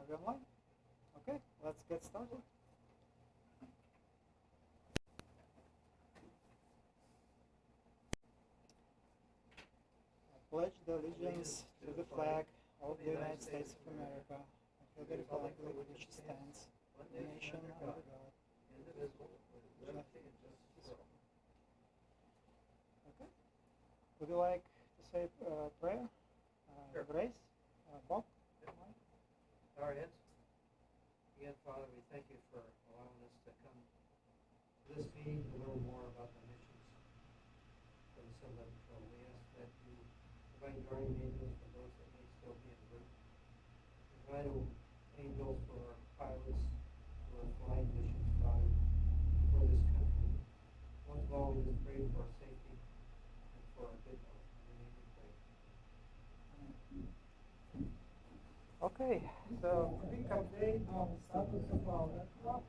Are we online? Okay, let's get started. I pledge the allegiance to the flag of the United States of America, and to the republic which stands, one nation under God, indivisible, with liberty and justice for all. Okay. Would you like to say prayer? Sure. Grace? Bob? Bow our heads. Again, Father, we thank you for allowing us to come to this meeting to learn more about the missions for the Sunlight Patrol. We ask that you provide guardian angels for those that may still be en route. Provide angels for our pilots who are flying missions, Father, for this country. Most of all, we just pray for our safety and for our good health. In your name we pray. Okay, so quick update on the status of our aircraft.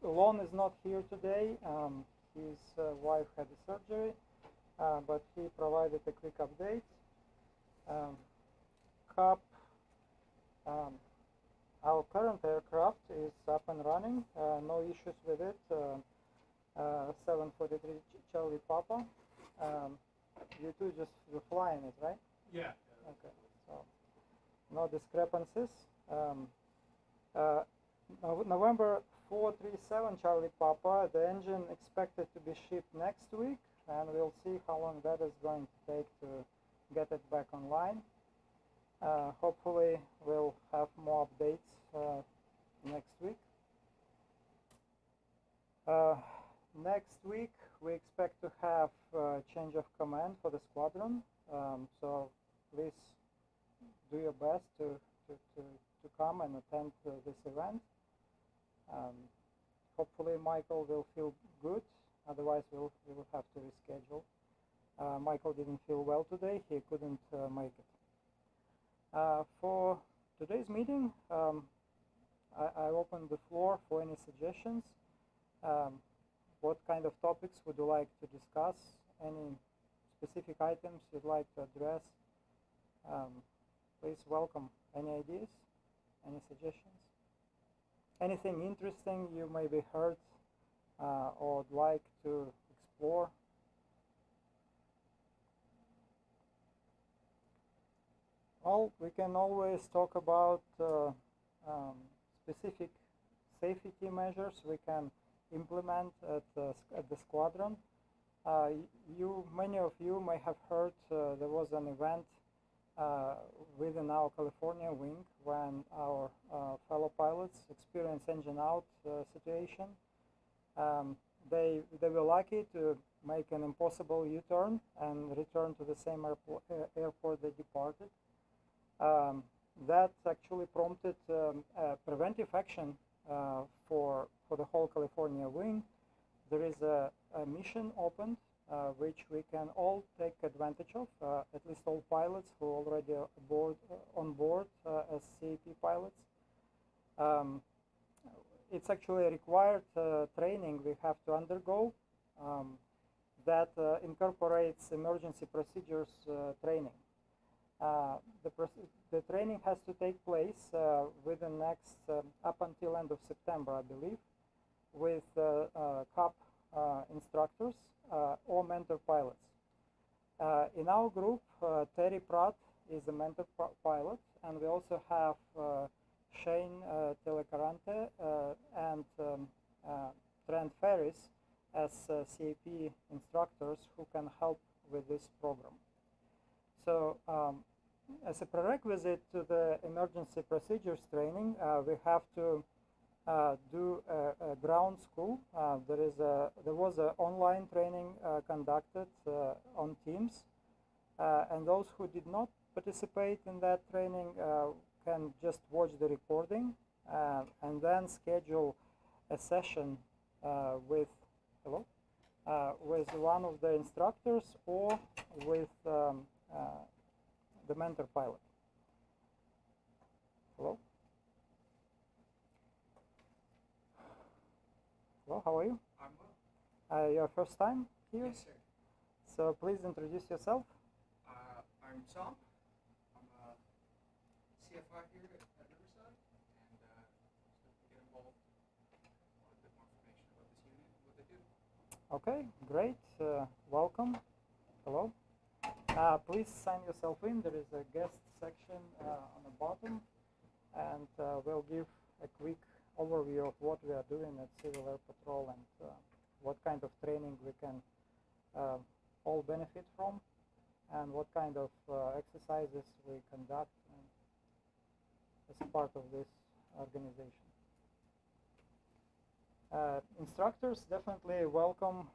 Lon is not here today. His wife had a surgery, but he provided a quick update. CAP, our current aircraft is up and running, no issues with it. 743 Charlie Papa. You two just were flying it, right? Yeah. Okay, so no discrepancies. November 437 Charlie Papa, the engine expected to be shipped next week, and we'll see how long that is going to take to get it back online. Hopefully we'll have more updates next week. Next week we expect to have change of command for the squadron, so please do your best to come and attend this event. Hopefully Michael will feel good, otherwise we will have to reschedule. Michael didn't feel well today, he couldn't make it. For today's meeting, I open the floor for any suggestions. What kind of topics would you like to discuss? Any specific items you'd like to address? Please welcome any ideas, any suggestions. Anything interesting you maybe heard or would like to explore. Well, we can always talk about specific safety measures we can implement at the squadron. Many of you may have heard there was an event within our California wing when our fellow pilots experienced engine out situation. They were lucky to make an impossible U-turn and return to the same airport they departed. That actually prompted preventive action for the whole California wing. There is a mission opened which we can all take advantage of, at least all pilots who are already on board as CAP pilots. It's actually a required training we have to undergo that incorporates emergency procedures training. The training has to take place within next up until end of September, I believe, with CAP instructors or mentor pilots. In our group, Terry Pratt is the mentor pilot, and we also have Shane Telecarante and Trent Ferris as CAP instructors who can help with this program. So as a prerequisite to the emergency procedures training, we have to do a ground school. There was an online training conducted on Teams, and those who did not participate in that training can just watch the recording and then schedule a session with one of the instructors or with the mentor pilot. Hello? Hello, how are you? I'm well. Your first time here? Yes, sir. So please introduce yourself. I'm Tom. I'm a taught here at Riverside, and just to get involved, want a bit more information about this unit and what they do. Okay, great. Welcome. Hello. Please sign yourself in. There is a guest section on the bottom, and we'll give a quick overview of what we are doing at Civil Air Patrol and what kind of training we can all benefit from, and what kind of exercises we conduct as part of this organization. Instructors definitely welcome,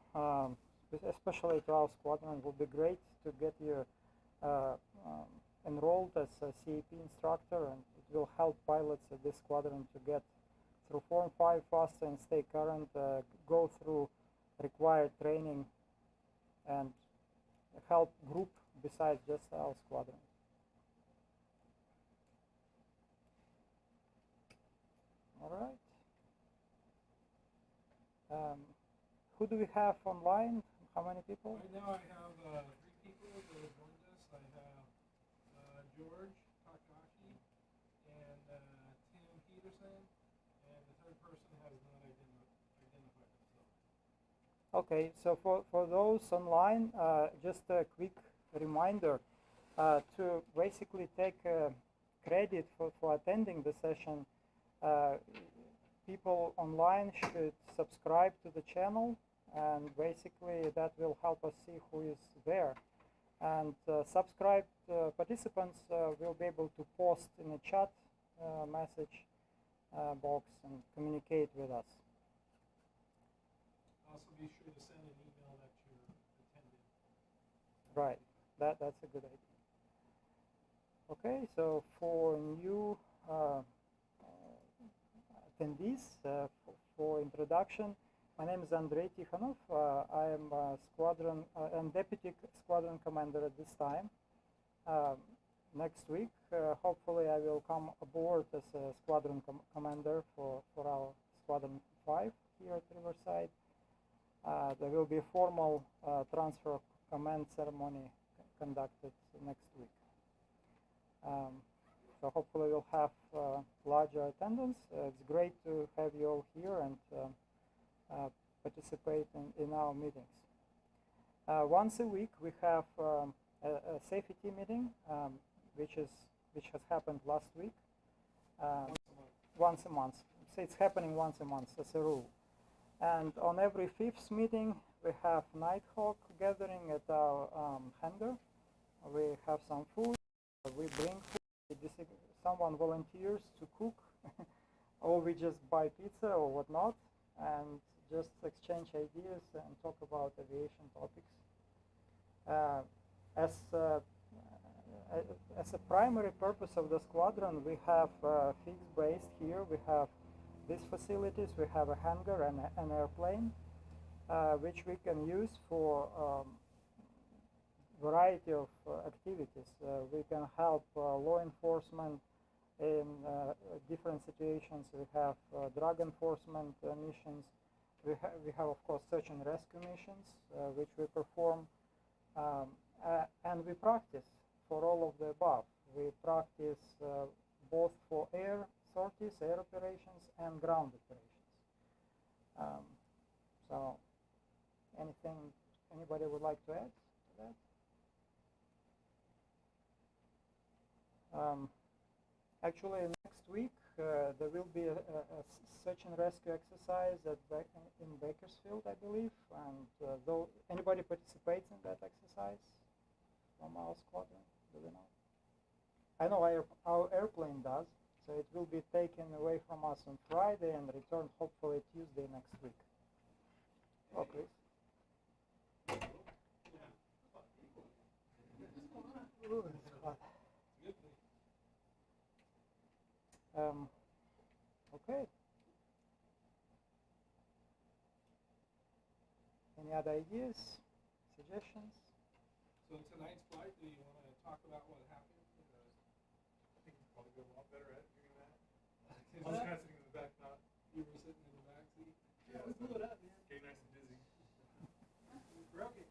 especially to our squadron. It would be great to get you enrolled as a CAP instructor, and it will help pilots at this squadron to get through Form 5 faster and stay current, go through required training, and help group besides just our squadron. All right. Who do we have online? How many people? Right now I have 3 people that have joined us. I have George Takashi and Tim Peterson, and the third person has not identified themselves. Okay, so for those online, just a quick reminder to basically take credit for attending the session. People online should subscribe to the channel, and basically that will help us see who is there. And subscribed participants will be able to post in the chat message box and communicate with us. Also be sure to send an email that you're attending. Right, that's a good idea. Okay, so for new attendees, for introduction, my name is Andrei Tikhonov. I am I'm Deputy Squadron Commander at this time. Next week, hopefully I will come aboard as a Squadron Commander for our Squadron 5 here at Riverside. There will be a formal transfer of command ceremony conducted next week. So hopefully we'll have larger attendance. It's great to have you all here and participate in our meetings. Once a week we have a safety meeting, which has happened last week. Once a month. So it's happening once a month as a rule. And on every 5th meeting we have Nighthawk gathering at our hangar. We have some food. We bring food. Someone volunteers to cook, or we just buy pizza or whatnot, and just exchange ideas and talk about aviation topics. As a primary purpose of the squadron, we have fixed base here. We have these facilities. We have a hangar and an airplane, which we can use for variety of activities. We can help law enforcement in different situations. We have drug enforcement missions. We have of course search and rescue missions, which we perform, and we practice for all of the above. We practice both for air sorties, air operations, and ground operations. So anything anybody would like to add to that? Actually, next week there will be a search and rescue exercise in Bakersfield, I believe. And though anybody participates in that exercise from our squadron, do we know? I know our airplane does, so it will be taken away from us on Friday and returned hopefully Tuesday next week. Oh, please. Ooh, it's hot. Okay. Any other ideas, suggestions? So tonight's flight, do you want to talk about what happened? I think you'd probably go a lot better at doing that. I was kind of sitting in the back, not you were sitting in the back seat. Yeah, we blew it up, man. Getting nice and dizzy. We broke it.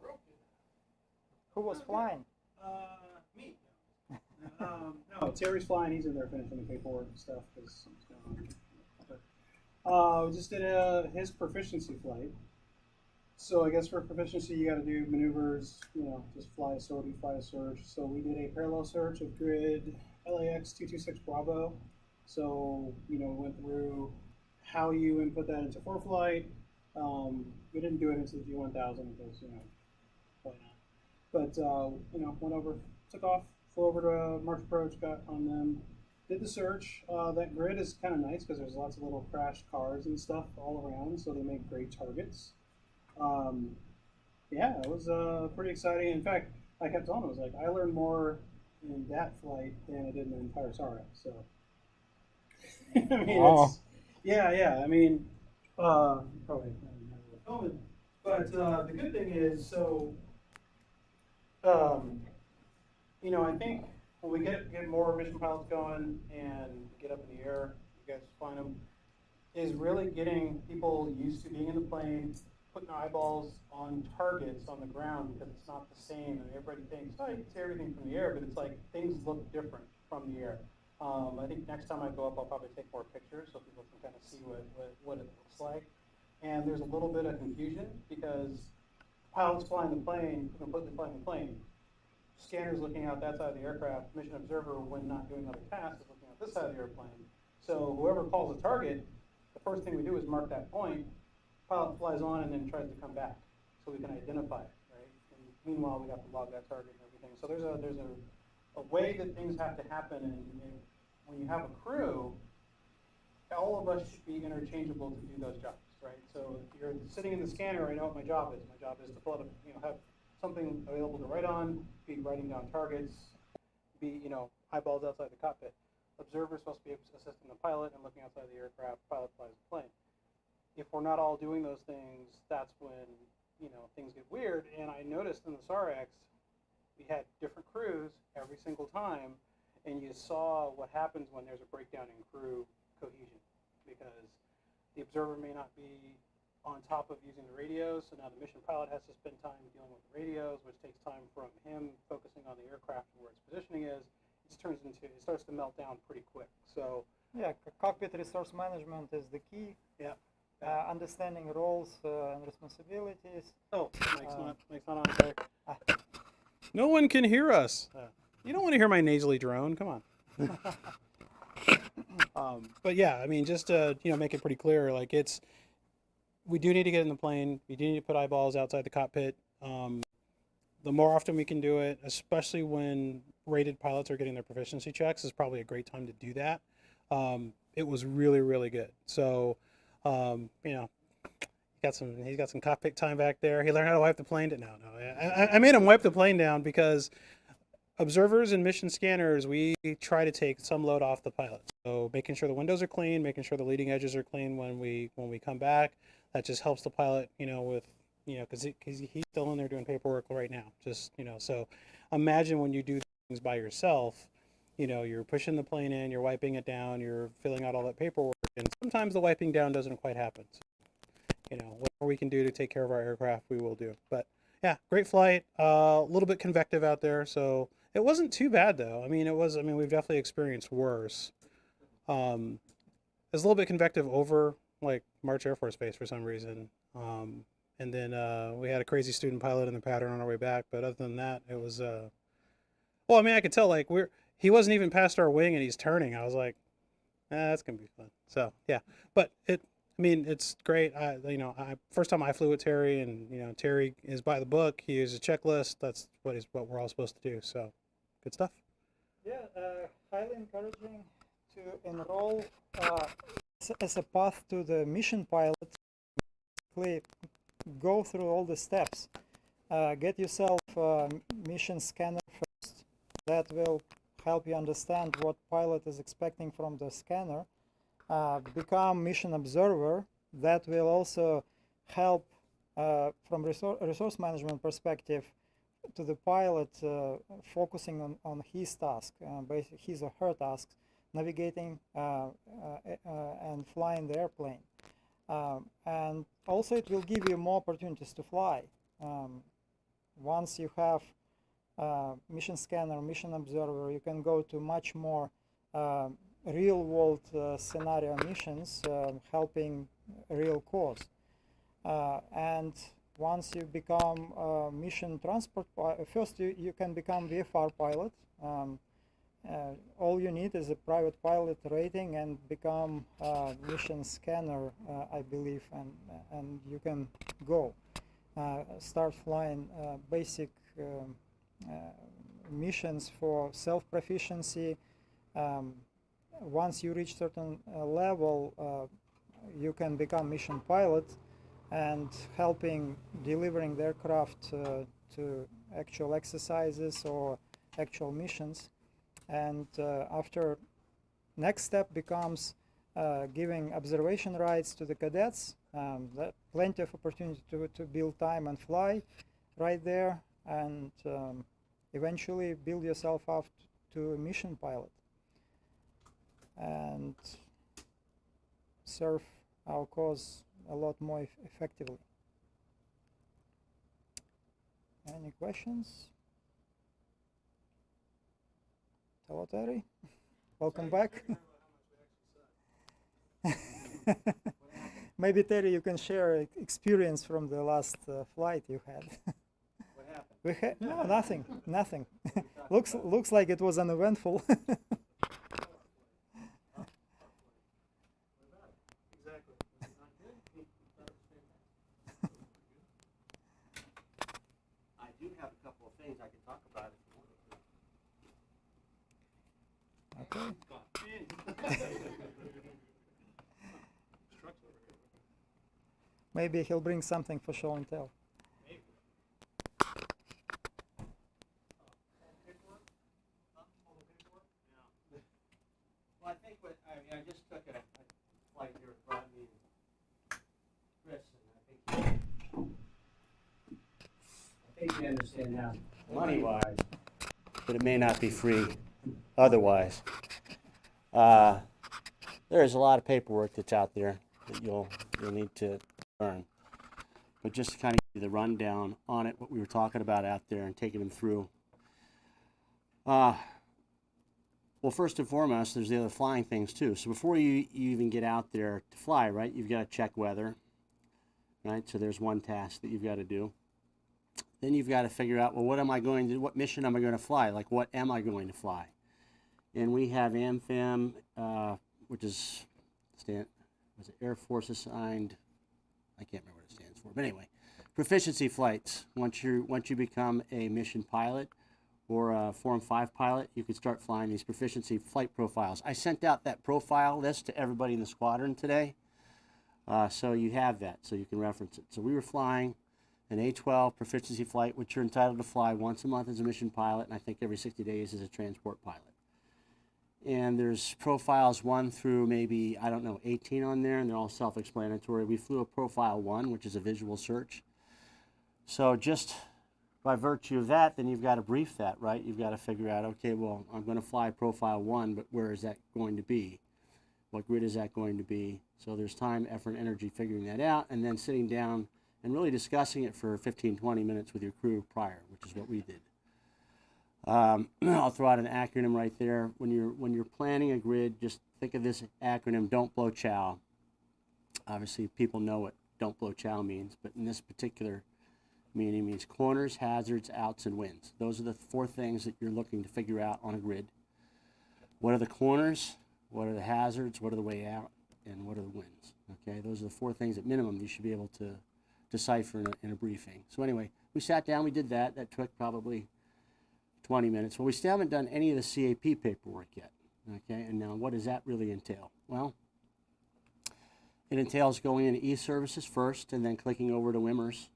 Broke it. Who was flying? Me. No. No, Terry's flying. He's in there finishing the paperwork and stuff because we just did his proficiency flight. So I guess for proficiency, you got to do maneuvers. Just fly a sortie, fly a search. So we did a parallel search of grid LAX 226 Bravo. So we went through how you input that into ForeFlight. We didn't do it into the G1000 because why not? But went over, took off, flew over to March Approach, got on them, did the search. That grid is kind of nice because there's lots of little crashed cars and stuff all around, so they make great targets. Yeah, it was pretty exciting. In fact, I kept on. I was like, I learned more in that flight than I did in the entire SARX. So, I mean, Wow. yeah. I mean, probably not filming, but the good thing is, so, I think when we get more mission pilots going and get up in the air, you guys find them, is really getting people used to being in the plane, putting eyeballs on targets on the ground because it's not the same. And everybody thinks, oh, you can see everything from the air, but it's like things look different from the air. I think next time I go up, I'll probably take more pictures so people can kind of see what it looks like. And there's a little bit of confusion because pilots flying the plane, completely flying the plane, scanners looking out that side of the aircraft, mission observer, when not doing other tasks, is looking at this side of the airplane. So whoever calls a target, the first thing we do is mark that point. Pilot flies on and then tries to come back so we can identify it, right? And meanwhile, we have to log that target and everything. So there's a way that things have to happen, and when you have a crew, all of us should be interchangeable to do those jobs, right? So if you're sitting in the scanner, I know what my job is. My job is to pull up, have something available to write on, be writing down targets, be, eyeballs outside the cockpit. Observer's supposed to be assisting the pilot and looking outside the aircraft. Pilot flies the plane. If we're not all doing those things, that's when, things get weird. And I noticed in the SARX, we had different crews every single time, and you saw what happens when there's a breakdown in crew cohesion, because the observer may not be on top of using the radios, so now the mission pilot has to spend time dealing with the radios, which takes time from him focusing on the aircraft and where its positioning is. It starts to melt down pretty quick. So Yeah, cockpit resource management is the key. yeah. Understanding roles and responsibilities. Oh, Mike's not on. Sorry. No one can hear us. You don't want to hear my nasally drone. Come on. But yeah, I mean, just to make it pretty clear, like we do need to get in the plane. We do need to put eyeballs outside the cockpit. The more often we can do it, especially when rated pilots are getting their proficiency checks, is probably a great time to do that. It was really, really good. So, he's got some cockpit time back there. He learned how to wipe the plane down. I made him wipe the plane down because observers and mission scanners, we try to take some load off the pilot. So making sure the windows are clean, making sure the leading edges are clean when we come back, that just helps the pilot, because he's still in there doing paperwork right now. So imagine when you do things by yourself, you're pushing the plane in, you're wiping it down, you're filling out all that paperwork, and sometimes the wiping down doesn't quite happen. So, whatever we can do to take care of our aircraft, we will do. But yeah, great flight. A little bit convective out there, so it wasn't too bad though. We've definitely experienced worse. It was a little bit convective over like March Air Force Base for some reason. And then we had a crazy student pilot in the pattern on our way back. But other than that, it was I could tell like he wasn't even past our wing and he's turning. I was like, that's gonna be fun. So yeah, but it's great. First time I flew with Terry, and Terry is by the book. He uses a checklist. That's what we're all supposed to do. So, good stuff. Yeah, highly encouraging to enroll as a path to the mission pilot. Basically, go through all the steps. Get yourself a mission scanner first. That will help you understand what pilot is expecting from the scanner. Become mission observer. That will also help from resource management perspective to the pilot focusing on his task, basically his or her tasks, navigating and flying the airplane. And also it will give you more opportunities to fly. Once you have mission scanner, mission observer, you can go to much more real-world scenario missions, helping real cause. And once you become mission transport, first you can become VFR pilot. All you need is a private pilot rating and become mission scanner, I believe, and you can go start flying basic missions for self-proficiency. Once you reach certain level, you can become mission pilot and helping delivering the aircraft to actual exercises or actual missions. And after, next step becomes giving observation rights to the cadets. Plenty of opportunity to build time and fly right there, and eventually build yourself up to a mission pilot and serve our cause a lot more effectively. Any questions? Hello, Terry. Welcome back. Maybe, Terry, you can share experience from the last flight you had. What happened? We had no, nothing. looks like it was uneventful. Exactly. Not good? I do have a couple of things I can talk about if you want. Okay. Maybe he'll bring something for show and tell. Well, I think I just took a flight here with Rodney and Chris, and I think you understand now, money-wise, but it may not be free otherwise. There is a lot of paperwork that's out there that you'll need to learn. But just to kind of give you the rundown on it, what we were talking about out there and taking them through. Well, first and foremost, there's the other flying things too. So before you even get out there to fly, right, you've got to check weather, right? So there's one task that you've got to do. Then you've got to figure out, well, what mission am I going to fly? Like, what am I going to fly? And we have AMFAM, which is Air Force Assigned, I can't remember what it stands for, but anyway, proficiency flights. Once you become a mission pilot or a Form 5 pilot, you can start flying these proficiency flight profiles. I sent out that profile list to everybody in the squadron today, so you have that, so you can reference it. So we were flying an A-12 proficiency flight, which you're entitled to fly once a month as a mission pilot, and I think every 60 days as a transport pilot. And there's profiles 1 through maybe, 18 on there, and they're all self-explanatory. We flew a profile 1, which is a visual search. So just by virtue of that, then you've got to brief that, right? You've got to figure out, okay, well, I'm going to fly profile 1, but where is that going to be? What grid is that going to be? So there's time, effort, and energy figuring that out, and then sitting down and really discussing it for 15, 20 minutes with your crew prior, which is what we did. I'll throw out an acronym right there. When you're planning a grid, just think of this acronym, don't blow chow. Obviously, people know what don't blow chow means, but in this particular meaning, it means corners, hazards, outs, and winds. Those are the 4 things that you're looking to figure out on a grid. What are the corners? What are the hazards? What are the way out? And what are the winds? Okay, those are the 4 things at minimum you should be able to decipher in a briefing. So anyway, we sat down, we did that. That took probably 20 minutes. Well, we still haven't done any of the CAP paperwork yet. Okay, and now what does that really entail? Well, it entails going into e-services first and then clicking over to WIMMERS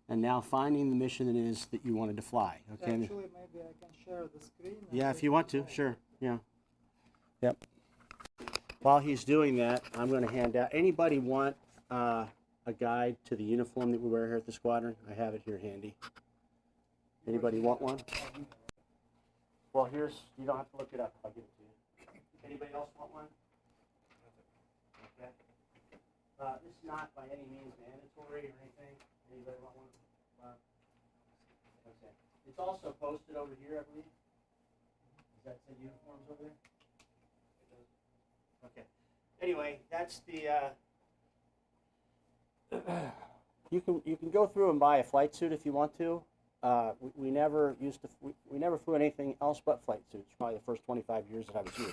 and now finding the mission it is that you wanted to fly. Okay. Actually, maybe I can share the screen. Yeah, if you want to, sure. Yeah. Yep. While he's doing that, I'm going to hand out. Anybody want a guide to the uniform that we wear here at the squadron? I have it here handy. Anybody want one? Well, you don't have to look it up. I'll give it to you. Anybody else want one? Okay. This is not by any means mandatory or anything. Anybody want one? Okay. It's also posted over here, I believe. Does that say uniforms over there? Okay. Anyway, that's the. You can go through and buy a flight suit if you want to. We never we never flew anything else but flight suits. Probably the first 25 years that I was here.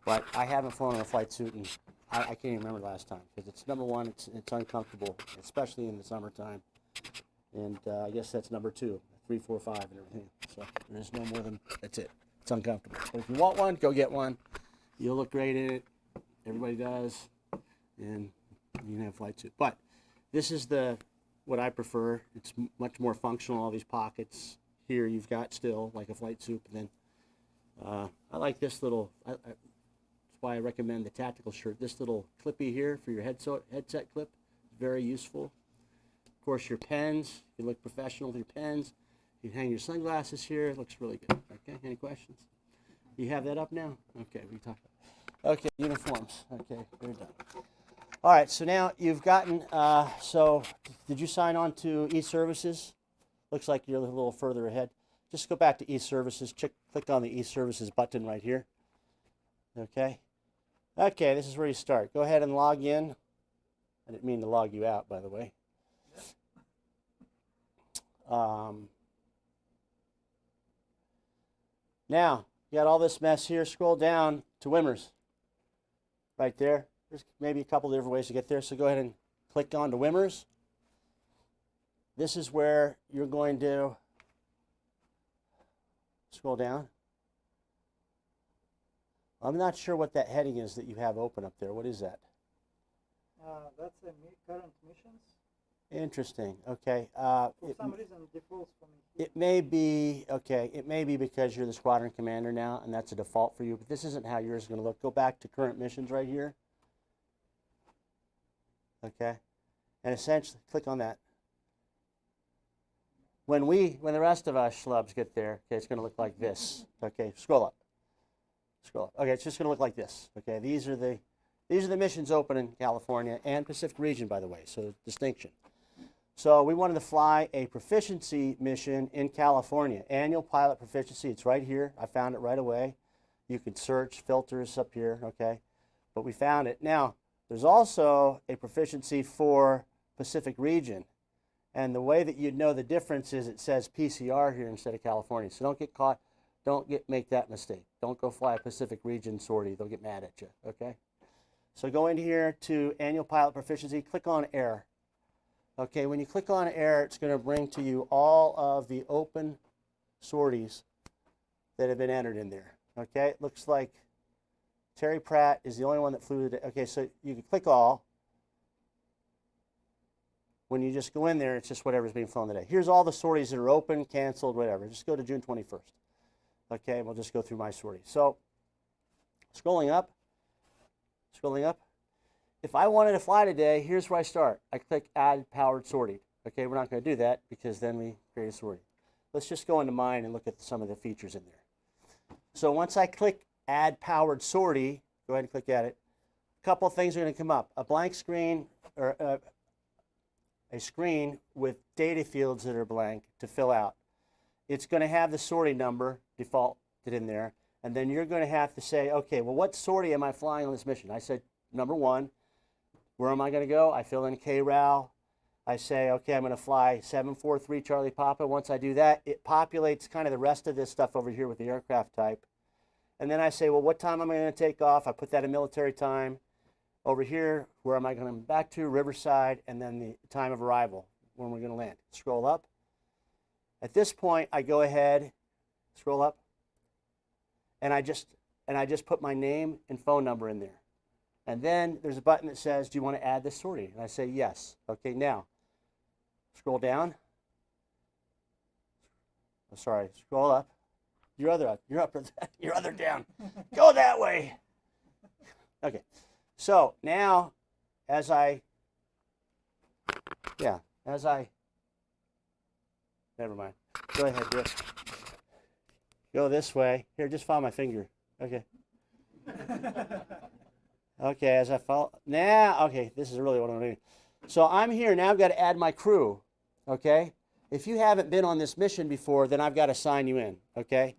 But I haven't flown in a flight suit, and I can't even remember the last time because it's number one. It's uncomfortable, especially in the summertime. And I guess that's number 2, 3, 4, 5, and everything. So there's no more than that's it. It's uncomfortable. But if you want one, go get one. You'll look great in it. Everybody does, and you can have a flight suit. But this is what I prefer. It's much more functional. All these pockets here you've got still like a flight suit. And then I like this little. That's why I recommend the tactical shirt. This little clippy here for your headset clip is very useful. Of course, your pens. You look professional with your pens. You can hang your sunglasses here. It looks really good. Okay. Any questions? You have that up now? Okay. We talked. Okay. Uniforms. Okay. They're done. All right, so now you've gotten, so did you sign on to e-services? Looks like you're a little further ahead. Just go back to e-services, click on the e-services button right here. Okay. Okay, this is where you start. Go ahead and log in. I didn't mean to log you out, by the way. Now, you got all this mess here. Scroll down to Wimmers. Right there. There's maybe a couple different ways to get there, so go ahead and click on to Wimmers. This is where you're going to scroll down. I'm not sure what that heading is that you have open up there. What is that? That's current missions. Interesting. Okay. For some reason, it defaults for me. It may be, okay, it may be because you're the squadron commander now, and that's a default for you, but this isn't how yours is going to look. Go back to current missions right here. Okay, and essentially, click on that. When the rest of us schlubs get there, okay, it's going to look like this. Okay, scroll up. Scroll up. Okay, it's just going to look like this. Okay, these are the missions open in California and Pacific region, by the way. So distinction. So we wanted to fly a proficiency mission in California. Annual pilot proficiency. It's right here. I found it right away. You could search filters up here. Okay, but we found it now. There's also a proficiency for Pacific region. And the way that you'd know the difference is it says PCR here instead of California. So don't get caught, make that mistake. Don't go fly a Pacific region sortie. They'll get mad at you, okay? So go into here to annual pilot proficiency, click on air. Okay, when you click on air, it's going to bring to you all of the open sorties that have been entered in there. Okay, it looks like Terry Pratt is the only one that flew today. Okay, so you can click all. When you just go in there, it's just whatever's being flown today. Here's all the sorties that are open, canceled, whatever. Just go to June 21st. Okay, we'll just go through my sortie. So, scrolling up. If I wanted to fly today, here's where I start. I click Add Powered Sortie. Okay, we're not going to do that because then we create a sortie. Let's just go into mine and look at some of the features in there. So once I click Add Powered Sortie, go ahead and click at it. A couple of things are going to come up. A blank screen, or a screen with data fields that are blank to fill out. It's going to have the sortie number defaulted in there, and then you're going to have to say, okay, well, what sortie am I flying on this mission? I said, number 1, where am I going to go? I fill in KRAL. I say, okay, I'm going to fly 743 Charlie Papa. Once I do that, it populates kind of the rest of this stuff over here with the aircraft type. And then I say, well, what time am I going to take off? I put that in military time. Over here, where am I going to come back to? Riverside, and then the time of arrival, when we're going to land. Scroll up. At this point, I go ahead, scroll up, and I just put my name and phone number in there. And then there's a button that says, do you want to add this sortie? And I say, yes. Okay, now, scroll down. Oh, sorry, scroll up. Your other down. Go that way. Okay. So now, never mind. Go ahead, do it. Go this way. Here, just follow my finger. Okay. Okay, as I follow. Now, okay, this is really what I'm doing. So I'm here. Now I've got to add my crew. Okay. if you haven't been on this mission before, then I've got to sign you in, okay?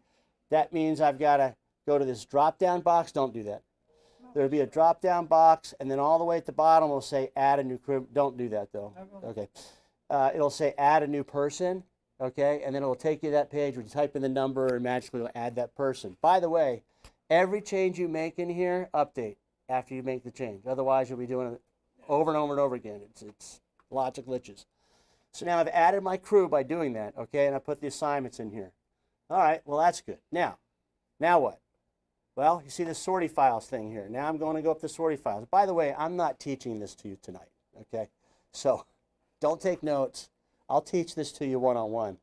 That means I've got to go to this drop-down box. Don't do that. There'll be a drop-down box, and then all the way at the bottom will say add a new crew. Don't do that, though. Okay. It'll say add a new person, okay? And then it'll take you to that page where you type in the number and magically it'll add that person. By the way, every change you make in here, update after you make the change. Otherwise, you'll be doing it over and over and over again. It's lots of glitches. So now I've added my crew by doing that, okay? And I put the assignments in here. All right, well, that's good. Now what? Well, you see the sortie files thing here. Now I'm going to go up to sortie files. By the way, I'm not teaching this to you tonight, okay? So don't take notes. I'll teach this to you one-on-one.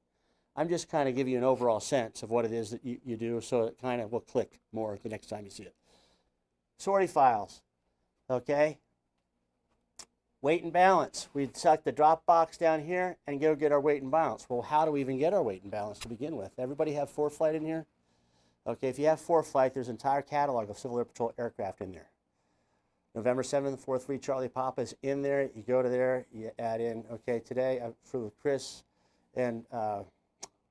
I'm just kind of giving you an overall sense of what it is that you do, so it kind of will click more the next time you see it. Sortie files, okay? Weight and balance. We select the drop box down here and go get our weight and balance. Well, how do we even get our weight and balance to begin with? Everybody have ForeFlight in here? Okay, if you have ForeFlight, there's an entire catalog of Civil Air Patrol aircraft in there. November 7th, 4-3 Charlie Papa is in there. You go to there, you add in, okay, today I flew with Chris and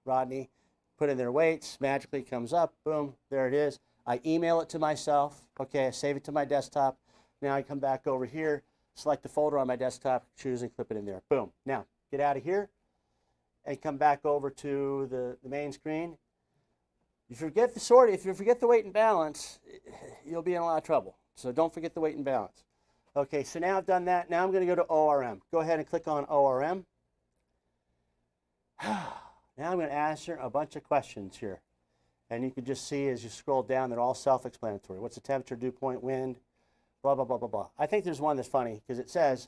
Rodney, put in their weights, magically comes up, boom, there it is. I email it to myself, okay, I save it to my desktop. Now I come back over here, select the folder on my desktop, choose and clip it in there. Boom. Now, get out of here and come back over to the main screen. If you forget the sortie, if you forget the weight and balance, you'll be in a lot of trouble. So don't forget the weight and balance. Okay, so now I've done that. Now I'm going to go to ORM. Go ahead and click on ORM. Now I'm going to answer a bunch of questions here. And you can just see as you scroll down, they're all self-explanatory. What's the temperature, dew point, wind, blah, blah, blah, blah, blah. I think there's one that's funny because it says,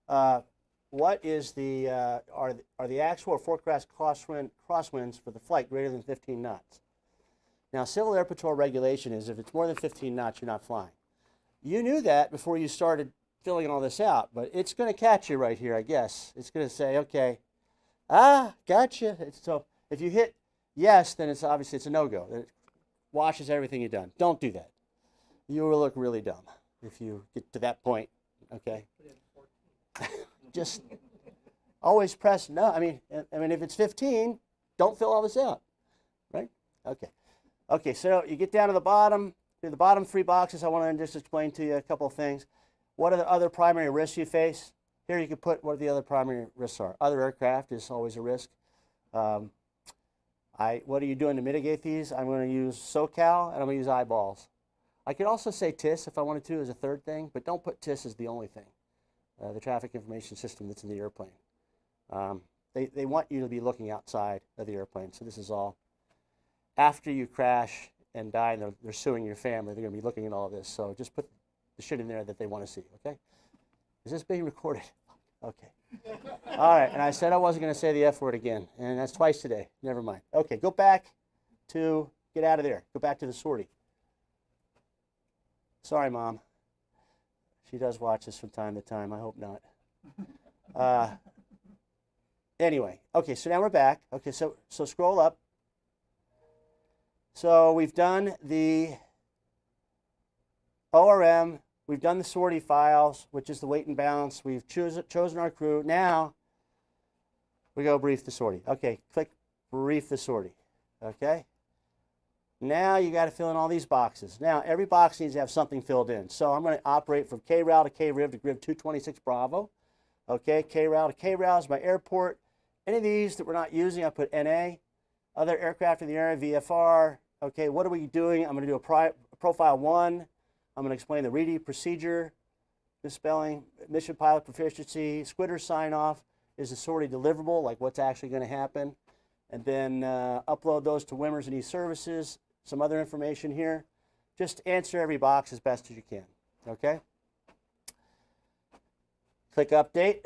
what is the, are the actual or forecast crosswinds for the flight greater than 15 knots? Now, Civil Air Patrol regulation is if it's more than 15 knots, you're not flying. You knew that before you started filling all this out, but it's going to catch you right here, I guess. It's going to say, okay, gotcha. So if you hit yes, then it's obviously it's a no-go. It washes everything you've done. Don't do that. You will look really dumb if you get to that point, okay? Just always press no. I mean, if it's 15, don't fill all this out, right? Okay. Okay, so you get down to the bottom three boxes. I want to just explain to you a couple of things. What are the other primary risks you face? Here you can put what the other primary risks are. Other aircraft is always a risk. What are you doing to mitigate these? I'm going to use SoCal, and I'm going to use eyeballs. I could also say TIS if I wanted to as a third thing, but don't put TIS as the only thing. The traffic information system that's in the airplane. They want you to be looking outside of the airplane, so this is all. After you crash and die and they're suing your family, they're going to be looking at all of this. So just put the shit in there that they want to see, okay? Is this being recorded? Okay. All right, and I said I wasn't going to say the F word again, and that's twice today. Never mind. Okay, go back to, get out of there. Go back to the sortie. Sorry, Mom. She does watch this from time to time. I hope not. Anyway, okay, so now we're back. Okay, so scroll up. So we've done the ORM, we've done the sortie files, which is the weight and balance. We've chosen our crew. Now we go brief the sortie. Okay, click brief the sortie. Okay. Now you got to fill in all these boxes. Now every box needs to have something filled in. So I'm going to operate from KRAL to KRIV to grid 226 Bravo. Okay, KRAL to KRAL is my airport. Any of these that we're not using, I put NA. Other aircraft in the area, VFR. Okay, what are we doing? I'm going to do a profile 1. I'm going to explain the READY procedure, misspelling, mission pilot proficiency, squitter sign off. Is the sortie deliverable, like what's actually going to happen? And then upload those to Wimmers and e-services. Some other information here. Just answer every box as best as you can. Okay? Click update.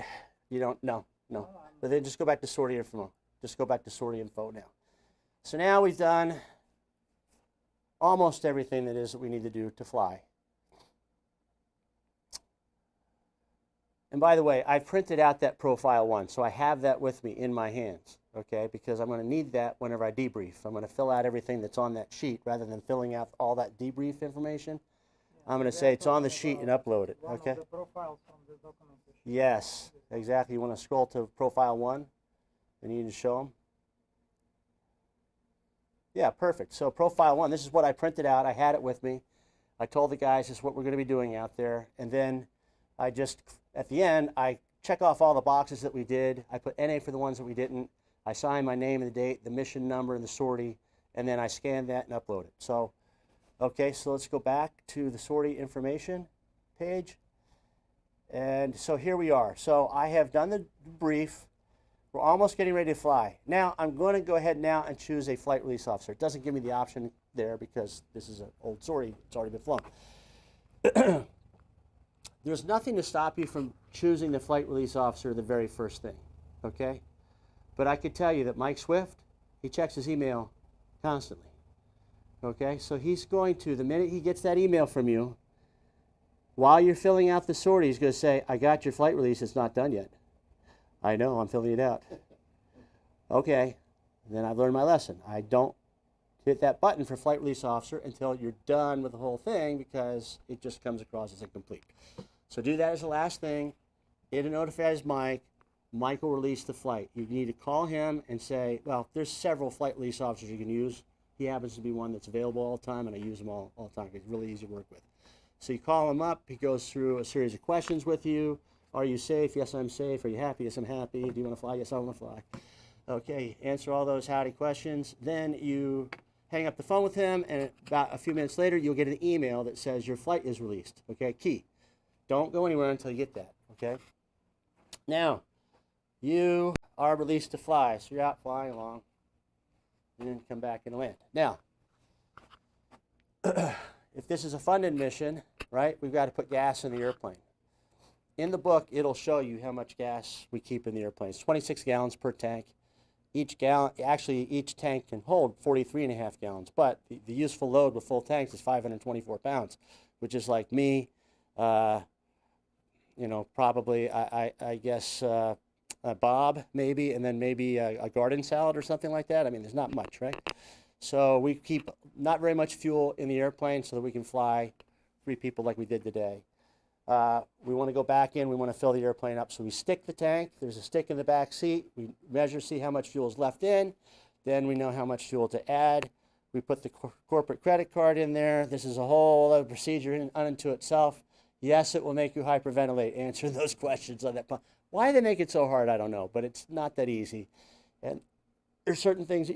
You don't, no. But then just go back to sortie info. Just go back to sortie info now. So now we've done almost everything that is that we need to do to fly. And by the way, I printed out that profile 1, so I have that with me in my hands, okay, because I'm going to need that whenever I debrief. I'm going to fill out everything that's on that sheet rather than filling out all that debrief information. I'm going to say it's on the sheet and upload it, okay? One of the profiles from the documentation. Yes, exactly. You want to scroll to profile 1, I need to show them. Yeah, perfect. So profile 1, this is what I printed out. I had it with me. I told the guys this is what we're going to be doing out there. And then I just, at the end, I check off all the boxes that we did. I put NA for the ones that we didn't. I sign my name and the date, the mission number, and the sortie, and then I scan that and upload it. So, okay, so let's go back to the sortie information page. And so here we are. So I have done the brief. We're almost getting ready to fly. Now, I'm going to go ahead now and choose a flight release officer. It doesn't give me the option there because this is an old sortie. It's already been flown. There's nothing to stop you from choosing the flight release officer the very first thing, okay? But I could tell you that Mike Swift, he checks his email constantly, okay? So he's going to, the minute he gets that email from you, while you're filling out the sortie, he's going to say, I got your flight release, it's not done yet. I know, I'm filling it out. Okay, then I've learned my lesson. I don't hit that button for flight release officer until you're done with the whole thing because it just comes across as incomplete. So do that as the last thing. It notifies Mike. Mike will release the flight. You need to call him and say, well, there's several flight release officers you can use. He happens to be one that's available all the time, and I use him all the time because he's really easy to work with. So you call him up. He goes through a series of questions with you. Are you safe? Yes, I'm safe. Are you happy? Yes, I'm happy. Do you want to fly? Yes, I want to fly. Okay, answer all those howdy questions. Then you hang up the phone with him, and about a few minutes later, you'll get an email that says your flight is released. Okay, key. Don't go anywhere until you get that, okay? Now, you are released to fly, so you're out flying along, and then come back and land. Now, if this is a funded mission, right, we've got to put gas in the airplane. In the book, it'll show you how much gas we keep in the airplane. It's 26 gallons per tank. Each tank can hold 43.5 gallons, but the useful load with full tanks is 524 pounds, which is like me, you know, probably, I guess, Bob, maybe, and then maybe a garden salad or something like that. I mean, there's not much, right? So we keep not very much fuel in the airplane so that we can fly 3 people like we did today. We want to go back in. We want to fill the airplane up. So we stick the tank. There's a stick in the back seat. We measure, see how much fuel is left in. Then we know how much fuel to add. We put the corporate credit card in there. This is a whole other procedure unto itself. Yes, it will make you hyperventilate answering those questions on that. Why they make it so hard, I don't know, but it's not that easy. And there's certain things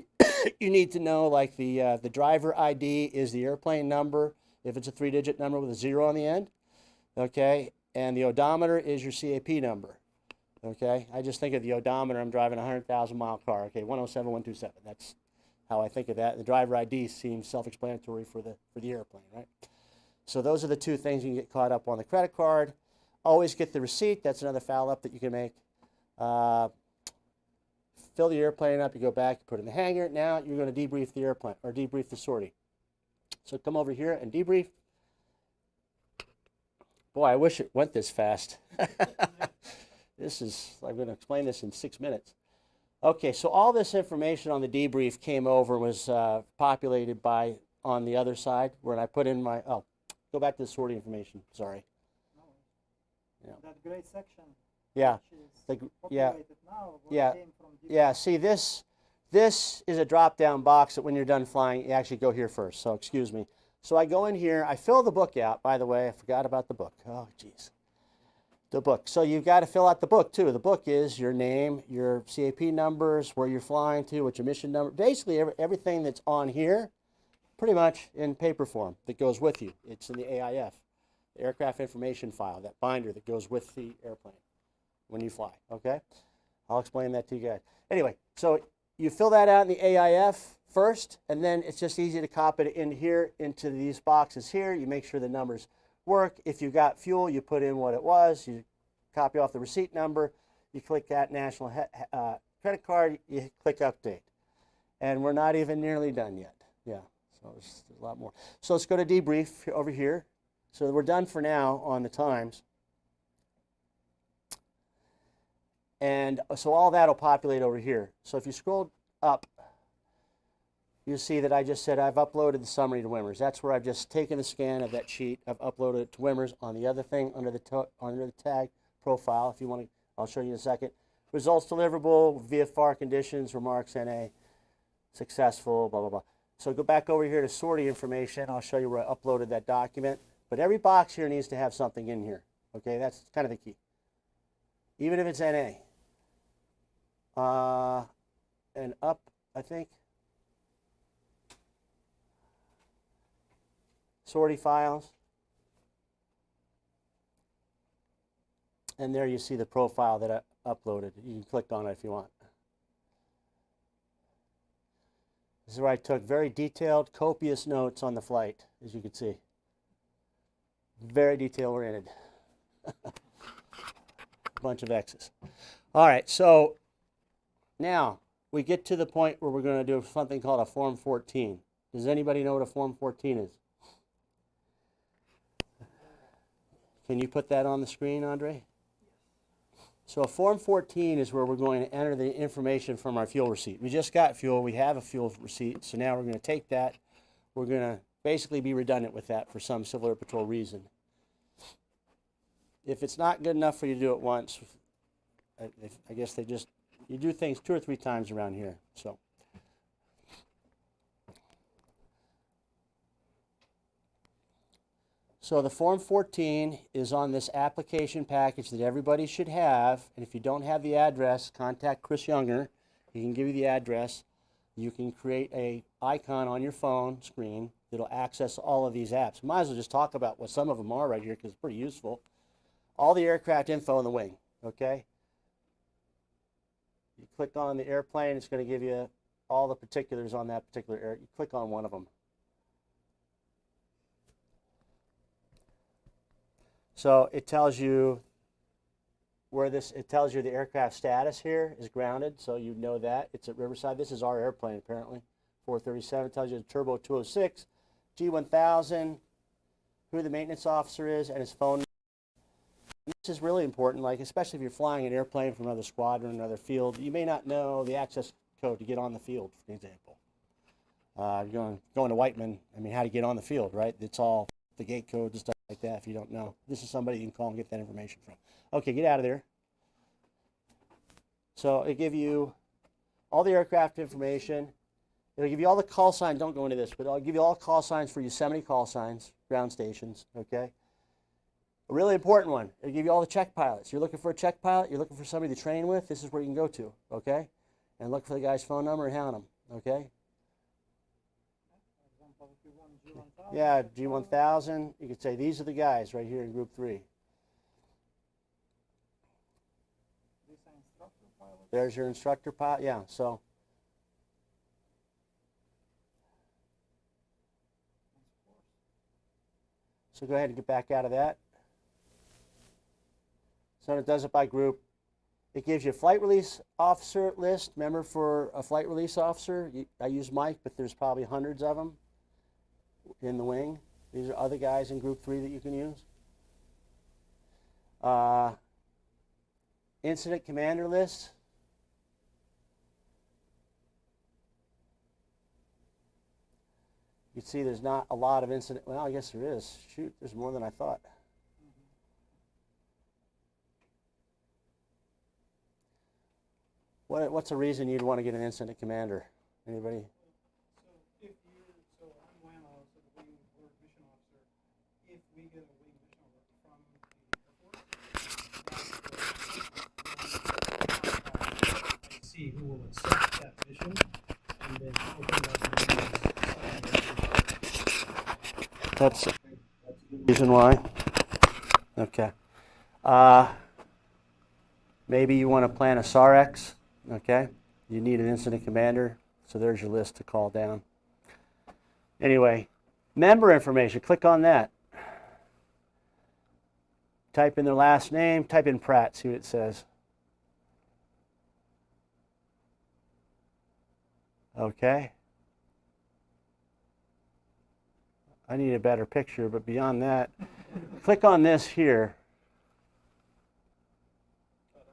you need to know, like the driver ID is the airplane number, if it's a 3-digit number with a 0 on the end, okay? And the odometer is your CAP number, okay? I just think of the odometer, I'm driving a 100,000-mile car, okay, 107, 127, that's how I think of that. The driver ID seems self-explanatory for the airplane, right? So those are the 2 things you can get caught up on the credit card. Always get the receipt. That's another foul up that you can make. Fill the airplane up. You go back, you put it in the hangar. Now you're going to debrief the airplane or debrief the sortie. So come over here and debrief. Boy, I wish it went this fast. I'm going to explain this in 6 minutes. Okay, so all this information on the debrief came over and was populated by on the other side where I put in my, go back to the sortie information, sorry. Yeah. That gray section. Yeah. Now, yeah. Came from yeah. See, this is a drop-down box that when you're done flying, you actually go here first. So excuse me. So I go in here. I fill the book out. By the way, I forgot about the book. Oh, geez. The book. So you've got to fill out the book too. The book is your name, your CAP numbers, where you're flying to, what's your mission number. Basically, everything that's on here, pretty much in paper form that goes with you. It's in the AIF. Aircraft information file, that binder that goes with the airplane when you fly, okay? I'll explain that to you guys. Anyway, so you fill that out in the AIF first, and then it's just easy to copy it in here into these boxes here. You make sure the numbers work. If you got fuel, you put in what it was. You copy off the receipt number. You click that national credit card. You click update. And we're not even nearly done yet. Yeah, so there's a lot more. So let's go to debrief over here. So we're done for now on the times. And so all that will populate over here. So if you scroll up, you'll see that I just said I've uploaded the summary to Wimmers. That's where I've just taken the scan of that sheet. I've uploaded it to Wimmers. On the other thing, under the tag profile, if you want to, I'll show you in a second. results deliverable, VFR conditions, remarks NA, successful, blah, blah, blah. So go back over here to sorting information. I'll show you where I uploaded that document. But every box here needs to have something in here. Okay, that's kind of the key. Even if it's NA. And up, I think. Sorting files. And there you see the profile that I uploaded. You can click on it if you want. This is where I took very detailed, copious notes on the flight, as you can see. Very detail oriented. Bunch of X's. All right, so now we get to the point where we're going to do something called a Form 14. Does anybody know what a Form 14 is? Can you put that on the screen, Andre? So a Form 14 is where we're going to enter the information from our fuel receipt. We just got fuel. We have a fuel receipt. So now we're going to take that. We're going to basically be redundant with that for some Civil Air Patrol reason. If it's not good enough for you to do it once, I guess you do things 2 or 3 times around here. So the Form 14 is on this application package that everybody should have. And if you don't have the address, contact Chris Younger. He can give you the address. You can create an icon on your phone screen that'll access all of these apps. Might as well just talk about what some of them are right here because it's pretty useful. All the aircraft info in the wing, okay? You click on the airplane, it's going to give you all the particulars on that particular air. You click on one of them. So it tells you it tells you the aircraft status here is grounded, so you know that. It's at Riverside. This is our airplane, apparently. 437 it tells you the Turbo 206, G1000, who the maintenance officer is, and his phone number. This is really important, like especially if you're flying an airplane from another squadron, another field. You may not know the access code to get on the field, for example. You're going to Whiteman, I mean, how to get on the field, right? It's all the gate codes and stuff like that if you don't know. This is somebody you can call and get that information from. Okay, get out of there. So it'll give you all the aircraft information. It'll give you all the call signs. Don't go into this, but I'll give you all call signs for Yosemite call signs, ground stations, okay? A really important one. It'll give you all the check pilots. You're looking for a check pilot, you're looking for somebody to train with, this is where you can go to, okay? And look for the guy's phone number and hound him, okay? Yeah, G1000. You could say these are the guys right here in Group 3. There's your instructor pilot. Yeah, so. So go ahead and get back out of that. So it does it by group. It gives you a flight release officer list. Remember, for a flight release officer, I use Mike, but there's probably hundreds of them in the wing. These are other guys in Group 3 that you can use. Incident commander list. You can see there's not a lot of incident. Well, I guess there is. Shoot, there's more than I thought. What's a reason you'd want to get an incident commander? Anybody? So I'm WAMO, so the Wing Board Mission Officer. If we get a wing mission order from the airport, I see who will accept that mission, and then open that. That's the reason why. Okay. Maybe you want to plan a SARX. Okay. You need an incident commander. So there's your list to call down. Anyway, member information. Click on that. Type in their last name. Type in Pratt. See what it says. Okay. I need a better picture, but beyond that, click on this here.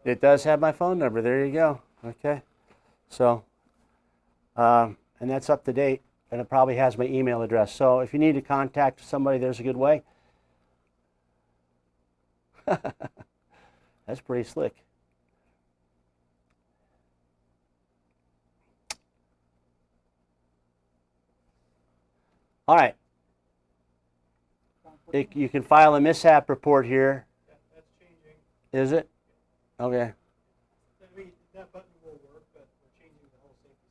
It does have my phone number. There you go. Okay. So, and that's up to date, and it probably has my email address. So if you need to contact somebody, there's a good way. That's pretty slick. All right. You can file a mishap report here. Yeah, that's changing. Is it? Okay. I mean, that button will work, but we're changing the whole safety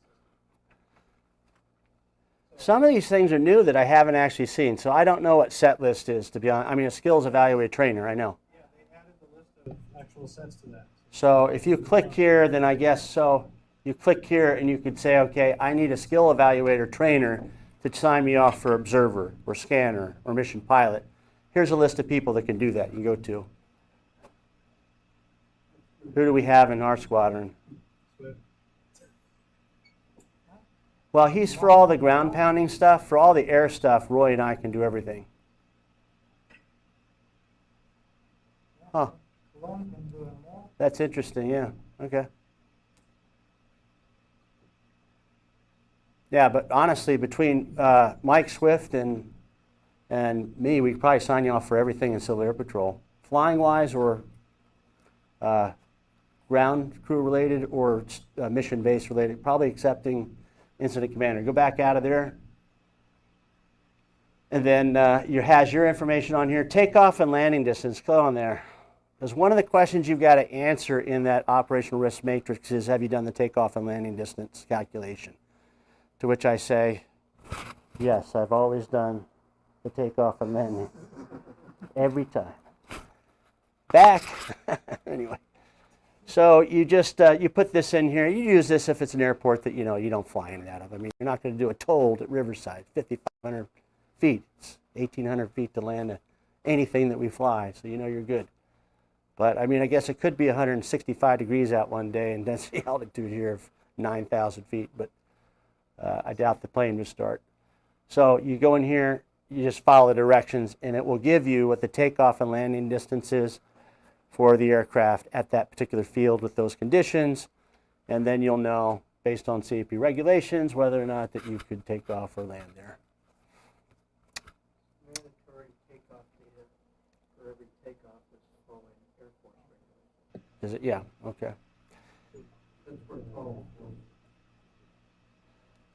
system. Some of these things are new that I haven't actually seen, so I don't know what set list is, to be honest. I mean, a skills evaluator trainer, I know. Yeah, they added the list of actual sets to that. So if you click here, then I guess so. You click here and you could say, okay, I need a skill evaluator trainer to sign me off for observer or scanner or mission pilot. Here's a list of people that can do that. You can go to. Who do we have in our squadron? Well, he's for all the ground pounding stuff. For all the air stuff, Roy and I can do everything. Huh. That's interesting, yeah. Okay. Yeah, but honestly, between Mike Swift and me, we could probably sign you off for everything in Civil Air Patrol. Flying-wise or ground crew related or mission-based related, probably excepting incident commander. Go back out of there. And then has your information on here. Takeoff and landing distance, go on there. Because one of the questions you've got to answer in that operational risk matrix is, have you done the takeoff and landing distance calculation? To which I say, yes, I've always done the takeoff and landing. Every time. Back. Anyway. So you just, you put this in here. You use this if it's an airport that, you don't fly in and out of. I mean, you're not going to do a tolled at Riverside, 5,500 feet. It's 1,800 feet to land anything that we fly, so you're good. But, I mean, I guess it could be 165 degrees out one day and density altitude here of 9,000 feet, but I doubt the plane would start. So you go in here, you just follow the directions, and it will give you what the takeoff and landing distance is for the aircraft at that particular field with those conditions, and then you'll know, based on CAP regulations, whether or not that you could take off or land there. Mandatory takeoff data for every takeoff that's following Air Force regulations. Is it? Yeah, okay. That's for total.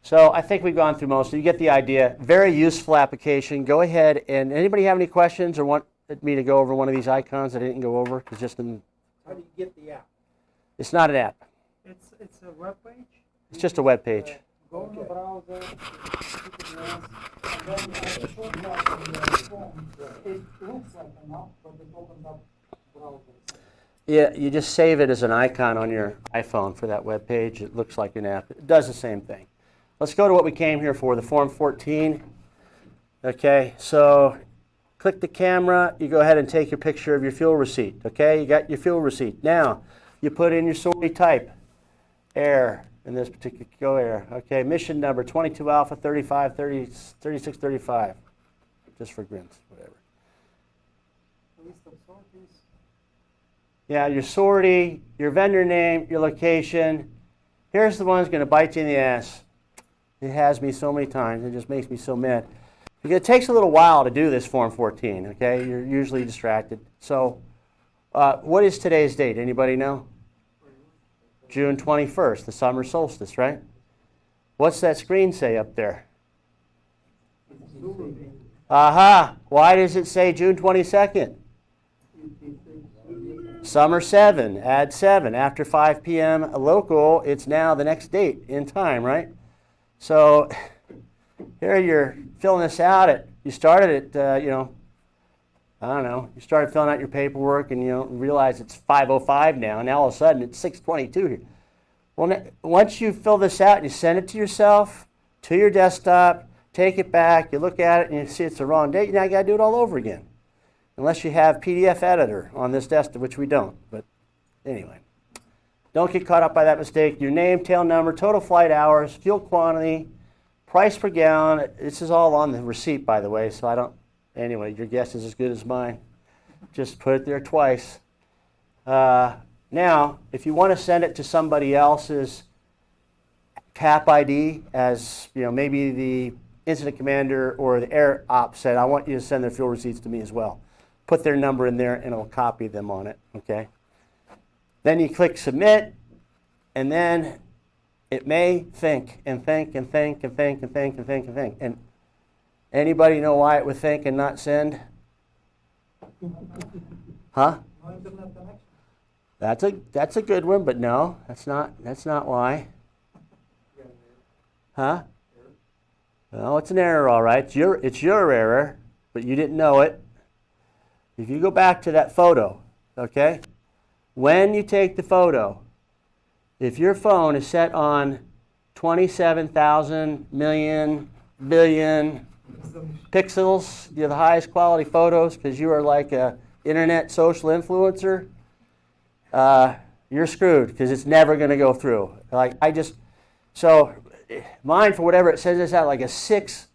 So I think we've gone through most. You get the idea. Very useful application. Go ahead, and anybody have any questions or want me to go over one of these icons that I didn't go over? It's just an, How do you get the app? it's not an app. It's a web page. It's just a web page. Go in the browser, click it once, and then at the short button on your phone, it looks like an app, but it opens up browsers. Yeah, you just save it as an icon on your iPhone for that web page. It looks like an app. It does the same thing. Let's go to what we came here for, the Form 14. Okay, so click the camera. You go ahead and take your picture of your fuel receipt. Okay, you got your fuel receipt. Now, you put in your sortie type, air, in this particular, go air. Okay, mission number 22 Alpha 35 30, 36 35. Just for grins, whatever. List of sorties. Yeah, your sortie, your vendor name, your location. Here's the one that's going to bite you in the ass. It has me so many times. It just makes me so mad. Because it takes a little while to do this Form 14, okay? You're usually distracted. So what is today's date? Anybody know? June 21st, the summer solstice, right? What's that screen say up there? Aha! Why does it say June 22nd? Summer 7, add 7. After 5 p.m. local, it's now the next date in time, right? So here you're filling this out. You started at, I don't know. You started filling out your paperwork and realize it's 5:05 now, and all of a sudden it's 6:22 here. Well, once you fill this out and you send it to yourself, to your desktop, take it back, you look at it and you see it's the wrong date, now you got to do it all over again. Unless you have PDF editor on this desktop, which we don't. But anyway, don't get caught up by that mistake. Your name, tail number, total flight hours, fuel quantity, price per gallon. This is all on the receipt, by the way, so I don't. Anyway, your guess is as good as mine. Just put it there twice. Now, if you want to send it to somebody else's CAP ID, as maybe the incident commander or the air op said, I want you to send their fuel receipts to me as well. Put their number in there, and it'll copy them on it. Okay. Then you click submit, and then it may think and think and think and think and think and think and think. And Anybody know why it would think and not send? Huh? No internet connection. That's a good one, but no, that's not why. Huh? No, it's an error, all right. It's your error, but you didn't know it. If you go back to that photo, okay? When you take the photo, if your phone is set on 27,000 million billion pixels, you're the highest quality photos because you are like a internet social influencer, you're screwed because it's never going to go through. So mine, for whatever it says, it's at like a 6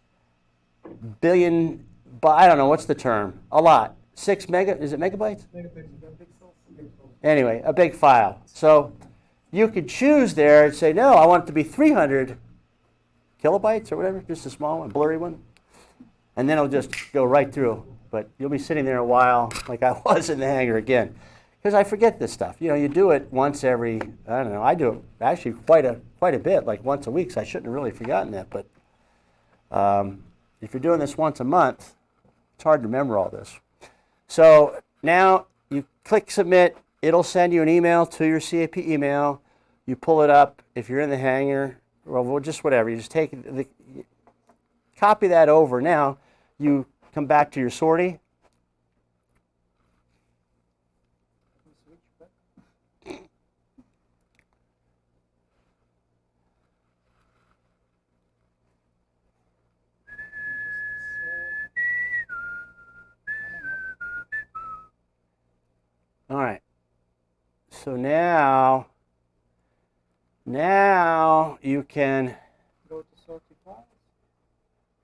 billion, I don't know, what's the term? A lot. 6 mega, is it megabytes? Anyway, a big file. So you could choose there and say, no, I want it to be 300 kilobytes or whatever, just a small one, blurry one. And then it'll just go right through. But you'll be sitting there a while, like I was in the hangar again. Because I forget this stuff. You know, you do it once every, I don't know, I do it actually quite a bit, like once a week, so I shouldn't have really forgotten that. But if you're doing this once a month, it's hard to remember all this. So now you click submit. It'll send you an email to your CAP email. You pull it up. If you're in the hangar, well, just whatever. You just copy that over. Now you come back to your sortie. All right. So now you can Go to sortie files.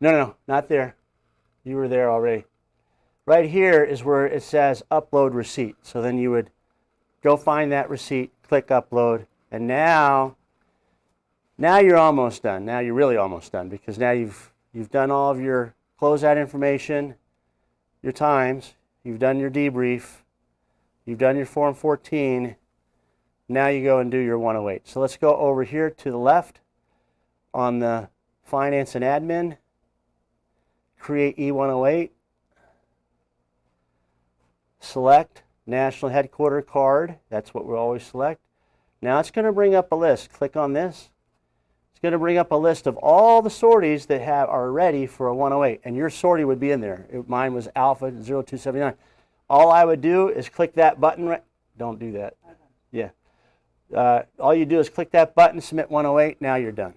No, not there. You were there already. Right here is where it says upload receipt. So then you would go find that receipt, click upload, and now you're almost done. Now you're really almost done because now you've done all of your closeout information, your times, you've done your debrief, you've done your Form 14. Now you go and do your 108. So let's go over here to the left on the Finance and Admin, create E108, select National Headquarter Card. That's what we'll always select. Now it's going to bring up a list. Click on this. It's going to bring up a list of all the sorties that are ready for a 108, and your sortie would be in there. Mine was Alpha 0279. All I would do is click that button. Don't do that. Yeah. All you do is click that button, submit 108. Now you're done.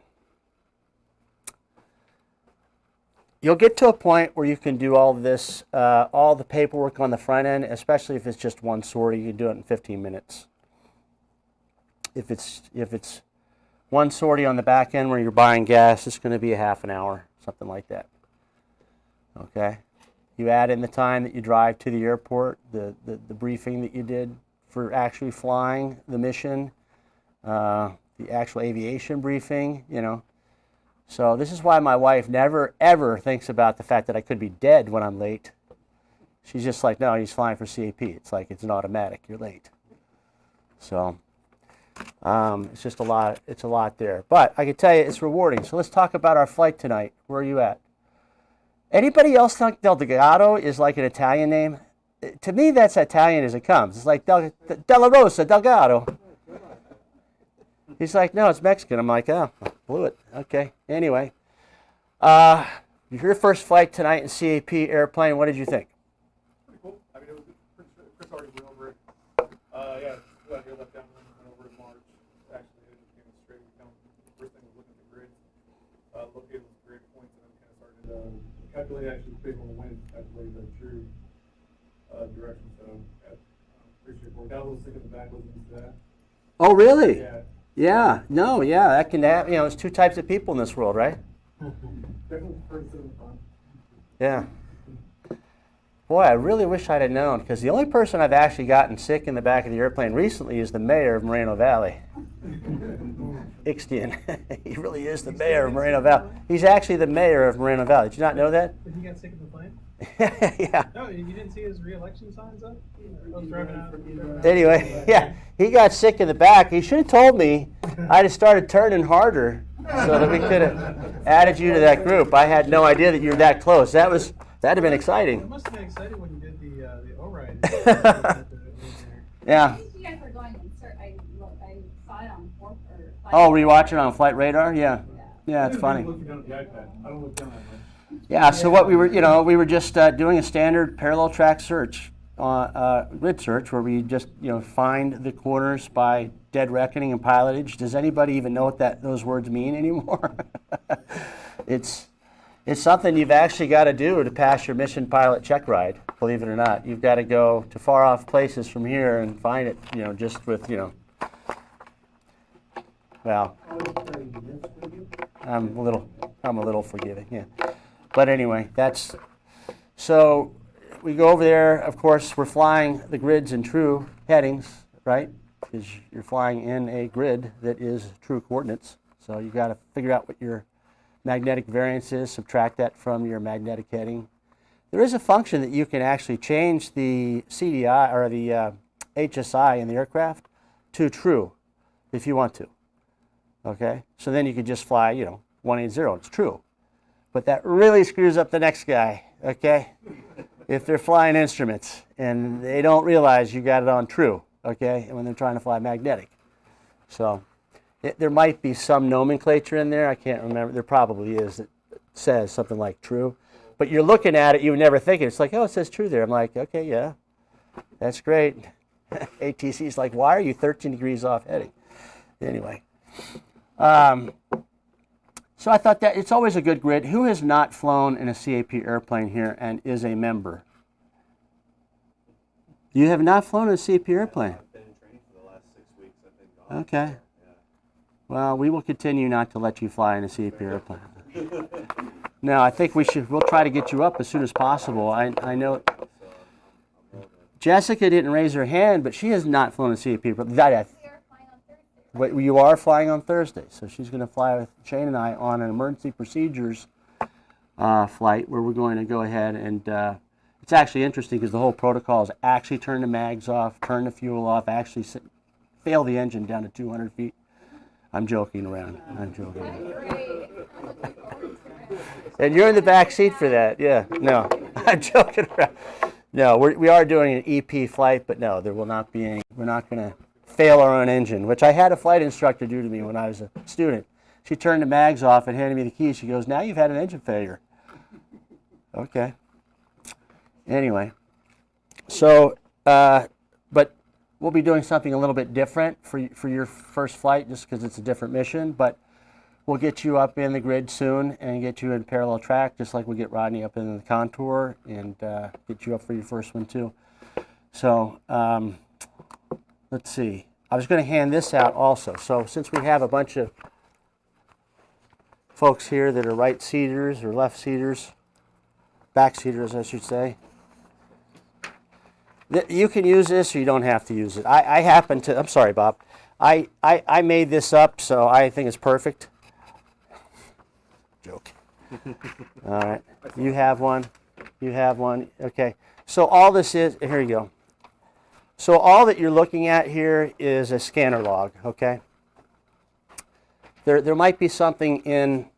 You'll get to a point where you can do all of this, all the paperwork on the front end, especially if it's just one sortie. You can do it in 15 minutes. If it's one sortie on the back end where you're buying gas, it's going to be a half an hour, something like that. Okay. You add in the time that you drive to the airport, the briefing that you did for actually flying the mission, the actual aviation briefing, you know. So this is why my wife never, ever thinks about the fact that I could be dead when I'm late. She's just like, no, he's flying for CAP. It's like, it's an automatic. You're late. So it's just a lot there. But I can tell you it's rewarding. So let's talk about our flight tonight. Where are you at? Anybody else think Delgado is like an Italian name? To me, that's Italian as it comes. It's like Della Rosa, Delgado. He's like, no, it's Mexican. I'm like, oh, blew it. Okay. Anyway, your first flight tonight in CAP airplane, what did you think? Pretty cool. I mean, it was Chris already went over it. Yeah, glad you left down and went over to March. Actually, it just came straight down. First thing was looking at the grid, located with grid points, and then kind of started calculating actually based on the wind, calculate the true direction. So, pretty straightforward. Got a little sick in the back listening to that. Oh, really? Yeah. Yeah. No, yeah, that can happen. You know, there's two types of people in this world, right? Definitely pretty fun. Yeah. Boy, I really wish I'd have known, because the only person I've actually gotten sick in the back of the airplane recently is the mayor of Moreno Valley. Ixtian. He really is the mayor of Moreno Valley. He's actually the mayor of Moreno Valley. Did you not know that? Did he get sick in the plane? Yeah. No, you didn't see his re-election signs up? I was driving out. Anyway, yeah, he got sick in the back. He should have told me. I'd have started turning harder. so that we could have added you to that group. I had no idea that you were that close. That'd have been It exciting. must have been exciting when you did the O-Ride. Yeah. I think you guys are going in I saw it on fourth or Oh, were you watching on Flight Radar? Yeah. Yeah, it's funny. Looking down at the iPad. I don't look down that much. Yeah, so what we were just doing a standard parallel track search, grid search, where we just, find the corners by dead reckoning and pilotage. Does anybody even know what those words mean anymore? It's something you've actually got to do to pass your mission pilot check ride, believe it or not. You've got to go to far off places from here and find it, just with, well, I'm a little forgiving, yeah. But anyway, so we go over there. Of course, we're flying the grids in true headings, right? Because you're flying in a grid that is true coordinates. So you've got to figure out what your magnetic variance is, subtract that from your magnetic heading. There is a function that you can actually change the CDI or the HSI in the aircraft to true if you want to. Okay? So then you could just fly, 180, it's true. But that really screws up the next guy, okay? If they're flying instruments and they don't realize you got it on true, okay, and when they're trying to fly magnetic. So there might be some nomenclature in there, I can't remember, there probably is, that says something like true. But you're looking at it, you would never think it. It's like, oh, it says true there. I'm like, okay, yeah, that's great. ATC's like, why are you 13 degrees off heading? Anyway. So I thought that it's always a good grid. Who has not flown in a CAP airplane here and is a member? You have not flown in a CAP airplane? I've been in training for the last 6 weeks. I've been gone. Okay. Yeah. Well, we will continue not to let you fly in a CAP airplane. No, I think we'll try to get you up as soon as possible. I know Jessica didn't raise her hand, but she has not flown a CAP airplane. But you are flying on Thursday, so she's going to fly with Shane and I on an emergency procedures flight where we're going to go ahead and it's actually interesting because the whole protocol is actually turn the mags off, turn the fuel off, actually fail the engine down to 200 feet. I'm joking around. And you're in the back seat for that, yeah. No, I'm joking around. No, we are doing an EP flight, but no, there will not be any. We're not going to fail our own engine, which I had a flight instructor do to me when I was a student. She turned the mags off and handed me the keys. She goes, now you've had an engine failure. Okay. Anyway, so, but we'll be doing something a little bit different for your first flight just because it's a different mission, but we'll get you up in the grid soon and get you in parallel track just like we get Rodney up in the contour and get you up for your first one too. So, let's see. I was going to hand this out also. So since we have a bunch of folks here that are right seaters or left seaters, back seaters I should say, you can use this or you don't have to use it. I happen to, I'm sorry Bob, I made this up so I think it's perfect. Joke. All right. You have one. You have one. Okay. So all this is, here you go. So all that you're looking at here is a scanner log, okay? There might be something in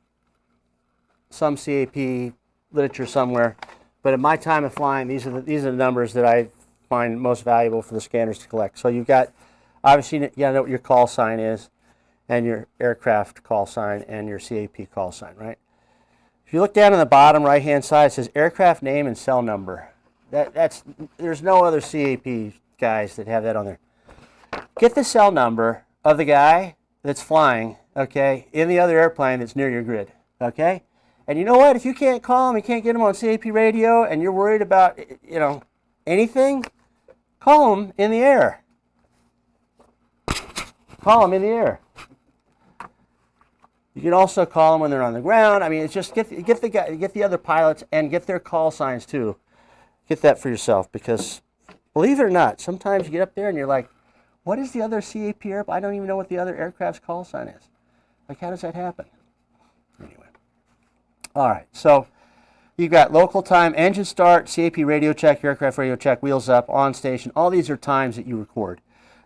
some CAP literature somewhere, but at my time of flying, these are the numbers that I find most valuable for the scanners to collect. So you've got, obviously, you gotta know what your call sign is, and your aircraft call sign, and your CAP call sign, right? If you look down on the bottom right-hand side, it says aircraft name and cell number. There's no other CAP guys that have that on there. Get the cell number of the guy that's flying, okay, in the other airplane that's near your grid, okay? And you know what? If you can't call him, you can't get him on CAP radio, and you're worried about, anything, call him in the air. Call them in the air. You can also call them when they're on the ground. I mean, it's just get the other pilots and get their call signs too. Get that for yourself because, believe it or not, sometimes you get up there and you're like, what is the other CAP airplane? I don't even know what the other aircraft's call sign is. Like, how does that happen? Anyway. All right, so you've got local time, engine start, CAP radio check, aircraft radio check, wheels up, on station. All these are times that you record.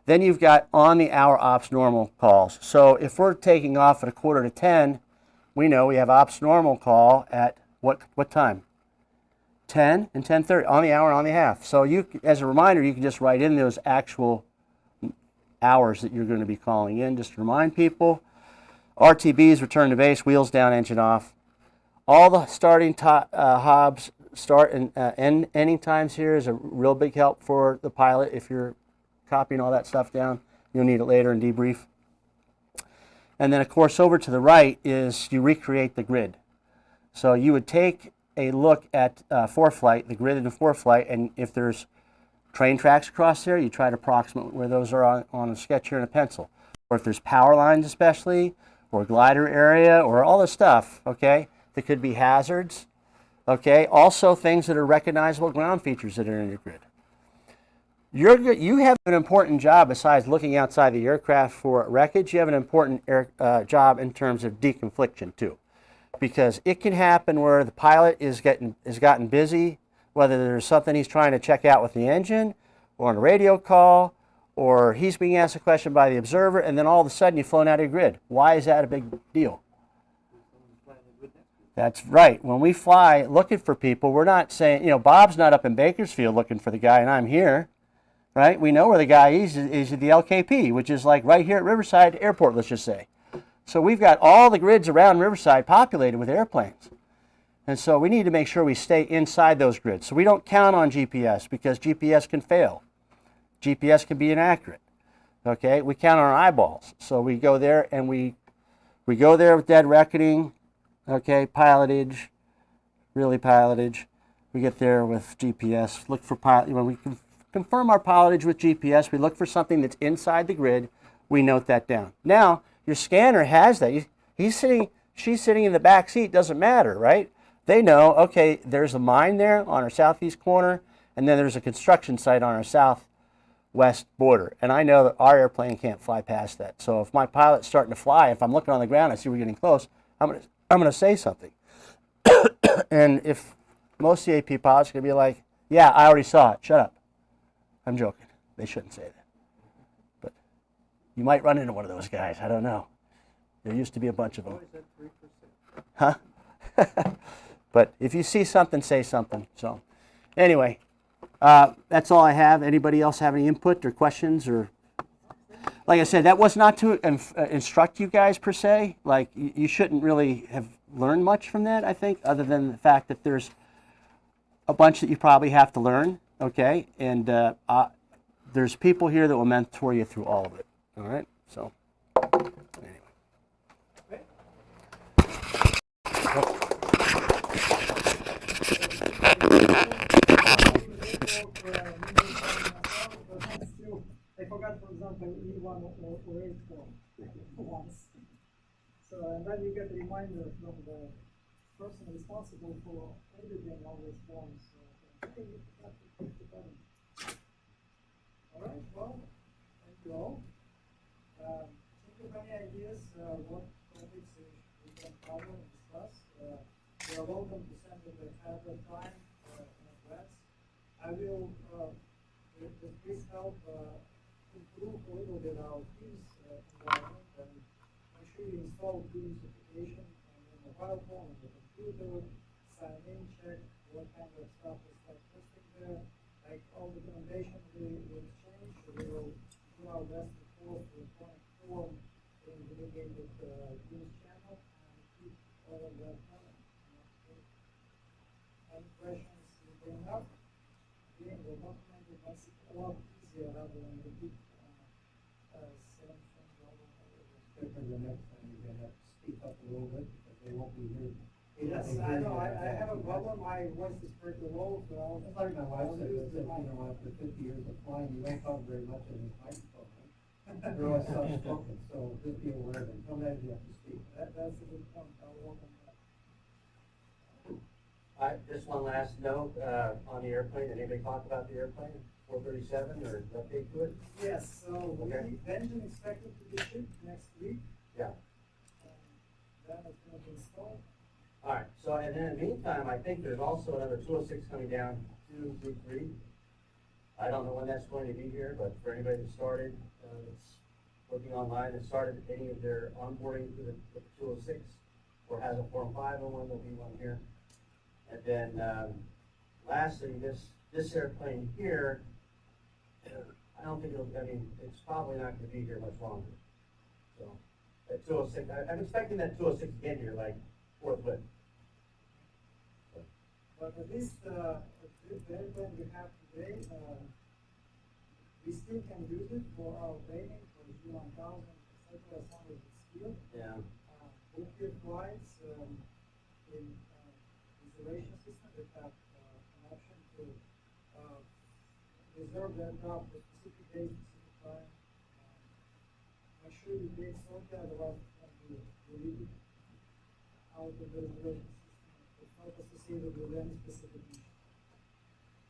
Then you've got on the hour ops normal calls. So if we're taking off at 9:45, we know we have ops normal call at what time? 10 and 10:30 on the hour and on the half. So you, as a reminder, you can just write in those actual hours that you're going to be calling in, just to remind people. RTBs, return to base, wheels down, engine off. All the starting hobs, start and ending times here is a real big help for the pilot. If you're copying all that stuff down, you'll need it later in debrief. And then, of course, over to the right is you recreate the grid. So you would take a look at ForeFlight, the grid in the ForeFlight, and if there's train tracks across there, you try to approximate where those are on a sketch here and a pencil. Or if there's power lines especially, or glider area, or all this stuff, okay, that could be hazards, okay? Also things that are recognizable ground features that are in your grid. You have an important job besides looking outside the aircraft for wreckage. You have an important job in terms of deconfliction too, because it can happen where the pilot has gotten busy, whether there's something he's trying to check out with the engine, or on a radio call, or he's being asked a question by the observer, and then all of a sudden you've flown out of your grid. Why is that a big deal? That's right. When we fly looking for people, we're not saying, Bob's not up in Bakersfield looking for the guy and I'm here, right? We know where the guy is at the LKP, which is like right here at Riverside Airport, let's just say. So we've got all the grids around Riverside populated with airplanes. And so we need to make sure we stay inside those grids. So we don't count on GPS because GPS can fail. GPS can be inaccurate. Okay, we count on our eyeballs. So we go there and we go there with dead reckoning. Okay, pilotage, really pilotage. We get there with GPS. Look for when we confirm our pilotage with GPS, we look for something that's inside the grid. We note that down. Now your scanner has that. She's sitting in the back seat. Doesn't matter, right? They know. Okay, there's a mine there on our southeast corner, and then there's a construction site on our southwest border. And I know that our airplane can't fly past that. So if my pilot's starting to fly, if I'm looking on the ground, I see we're getting close, I'm going to say something. And if most CAP pilots are going to be like, yeah, I already saw it, shut up. I'm joking. They shouldn't say that. But you might run into one of those guys. I don't know. There used to be a bunch of them. Huh? But if you see something, say something. So anyway, that's all I have. Anybody else have any input or questions? Or like I said, that was not to instruct you guys per se. Like you shouldn't really have learned much from that, I think, other than the fact that there's a bunch that you probably have to learn, okay? And there's people here that will mentor you through all of it, all right? So anyway. I forgot, for example, E1 or 8 form once. So, and then you get a reminder from the person responsible for editing all these forms. All right, well, thank you all. Think of any ideas what topics we can cover and discuss. You are welcome to send it ahead of time in advance. I will, with this help, improve a little bit our Teams environment and make sure you install Teams application on your mobile phone, on the computer, sign in, check what kind of stuff is listed there. Like all documentation we exchange, we will do our best to post the electronic form in the dedicated Teams channel and keep all of that coming. Any questions you bring up? Again, the document makes it a lot easier rather than repeat same things over and over. The next time you're gonna have to speak up a little bit because they won't be here. Yes, I know. I have a problem. My voice is pretty low, so I'll. It's like my wife said, after 50 years of flying, you don't talk very much in this microphone, right? You're always soft-spoken, so just be aware of it. Sometimes you have to speak. That's a good point. I'll work on that. Just one last note on the airplane. Did anybody talk about the airplane? 437 or update to it? Yes, so Okay. the engine expected to be shipped next week. Yeah. Then it's going to be installed. All right. So, and then in the meantime, I think there's also another 206 coming down to Group 3. I don't know when that's going to be here, but for anybody that started, that's looking online and started any of their onboarding through the 206, or has a Form 501, there'll be one here. And then, lastly, this airplane here, I don't think it's probably not gonna be here much longer. So, at 206, I'm expecting that 206 to get here like forthwith. But at least, the airplane we have today, we still can use it for our training, for the G1000, etc., as long as it's here. Yeah. Book your flights, in, reservation system, we have, an option to, reserve the aircraft for specific days, specific time. Make sure you pay something, otherwise it's going to be deleted out of the reservation system. It's not associated with any specific mission.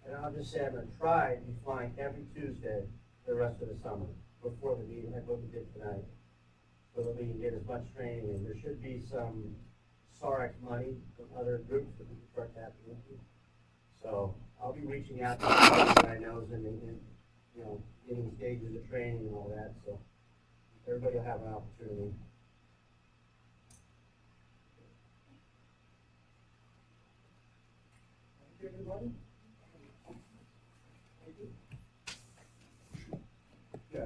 And I'll just say I'm gonna try to be flying every Tuesday for the rest of the summer, before the meeting, like what we did tonight. So that we can get as much training, and there should be some SARX money from other groups that we can start tapping into. So I'll be reaching out to the guy knows in you know, getting stages of training and all that, so everybody will have an opportunity. Thank you, everybody. Yeah.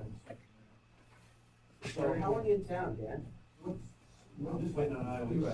So how are you in town, Dan? I'm just waiting on Iowa.